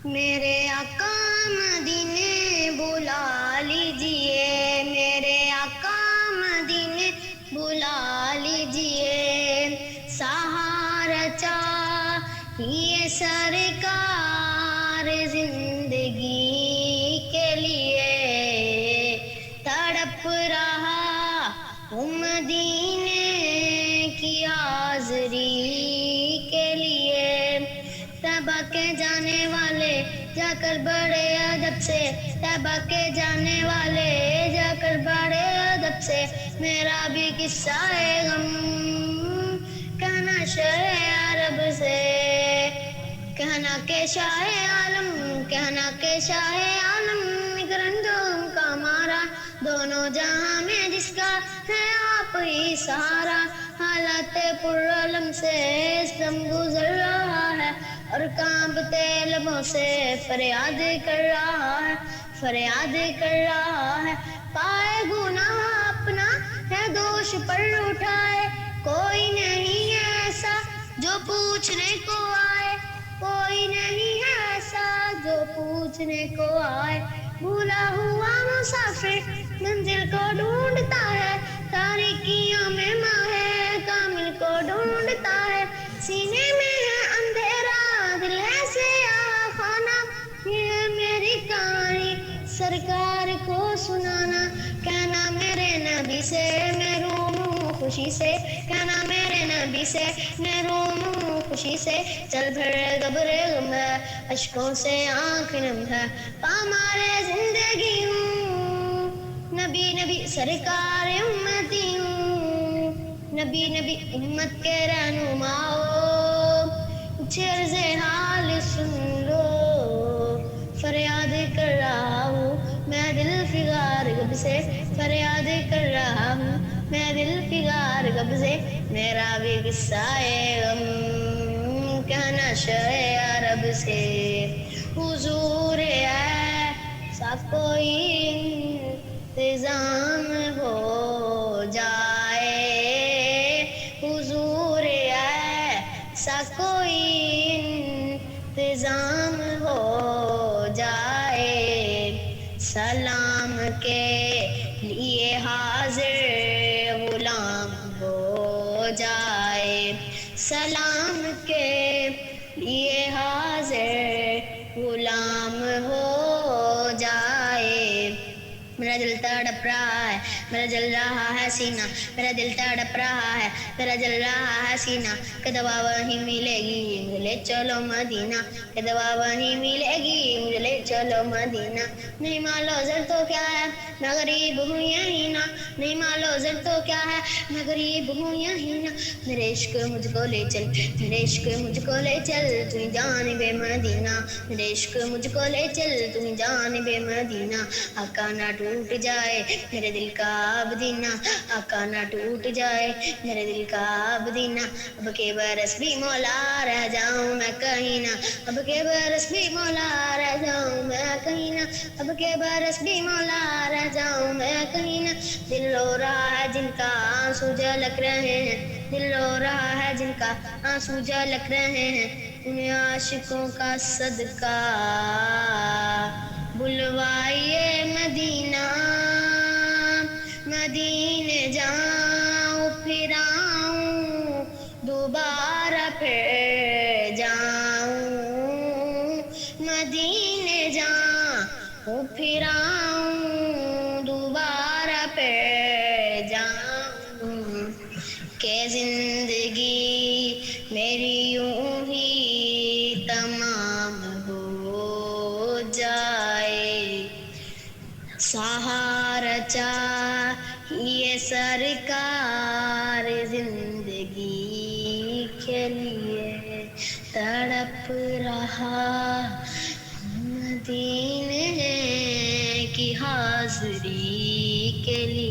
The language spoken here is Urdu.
میرے آقا مدینے بلا لیجئے، میرے آقا مدینے بلا لیجئے، سہارا چاہیے سرکار زندگی کے لیے، تڑپ رہا ہوں مدینے کی حاضری کے لیے، طیبہ کے جانے والے جا کر بڑے ادب سے، طیبہ کے جانے والے جا کر بڑے ادب سے، میرا بھی قصہ ہے غم کہنا شرح عرب سے، کہنا کہ شاہ عالم، کہنا کہ شاہ عالم، ایک رنجوم کا مارا دونوں جہاں میں جس کا ہے آپ ہی سہارا، حالات پرعلم سے اس دم گزر رہا ہے، اور کانپتے لبوں سے فریاد کر رہا ہے، فریاد کر رہا ہے، پائے گناہ اپنا ہے دوش پر اٹھائے، کوئی نہیں ہے ایسا جو پوچھنے کو آئے، کوئی نہیں ہے ایسا جو پوچھنے کو آئے، بھولا ہوا مسافر منزل کو ڈھونڈتا ہے، تاریکیوں میں ماہ کامل کو ڈھونڈتا ہے، سینے میں ہے اندھیرا دل ہے سیاہ خانہ، یہ ہے میری کہانی سرکار کو سنانا، کہنا میرے نبی سے میں روموں خوشی سے، کہنا میرے نبی سے میں روموں خوشی سے، چل پھر قبر غم ہے اشکوں سے آنکھ نم ہے، پامالے زندگی ہوں نبی نبی سرکار امتی ہوں، نبی نبی امت کے رہنماؤ، کچھ عرض حال سن لو، فریاد کر رہا ہوں میں دل فگار غم سے، فریاد کر رہا ہوں میں دل فگار غم سے، میرا بھی قصہ ہے غم کہنا شرح عرب سے، حضور ایسا کوئی انتظام ہو جائے، حضور ایسا کوئی انتظام ہو جائے، سلام کے لیے حاضر غلام ہو جائے، سلام کے لیے حاضر غلام ہو جائے، میرا دل تڑپ رہا ہے، میرا جل رہا ہے سینہ، میرا دل تڑپ رہا ہے، میرا جل رہا ہے سینہ، کہ دوا وہیں ملے گی مجھے لے چلو مدینہ، کہ دوا وہیں ملے گی مجھے لے چلو مدینہ، نہیں مالو زر تو کیا ہے میں غریب ہوں یہی نا، نہیں مالو زر تو کیا ہے میں غریب ہوں یہی نا، میرے عشق مجھ کو لے چل، میرے عشق مجھ کو لے چل تو جانب مدینہ، میرے عشق مجھ کو لے چل تو جانب مدینہ، آقا نہ ٹوٹ جائے میرے دل کا عبدینہ، آقا نہ ٹوٹ جائے میرے دل کا عبدینہ، اب کے برس بھی مولا رہ جاؤں میں کہیں نہ، اب کے برس بھی مولا رہ جاؤں میں کہیں نہ، اب کے برس بھی مولا رہ جاؤں میں کہیں نہ، دل رو رہا ہے جن کا آنسو جھلک رہے ہیں، دل رو رہا ہے جن کا آنسو جھلک رہے ہیں، انہیں عاشقوں کا صدقہ بلوائیے مدینہ، مدینے جاؤں پھر آؤں دوبارہ پھر جاؤں، مدینے جاؤں پھر آؤں دوبارہ پھر جاؤں، کہ زندگی میری یوں ہی تمام ہو جائے، سہارا چاہیے سرکار زندگی کے لیے، تڑپ رہا مدینے کی حاضری کے لیے۔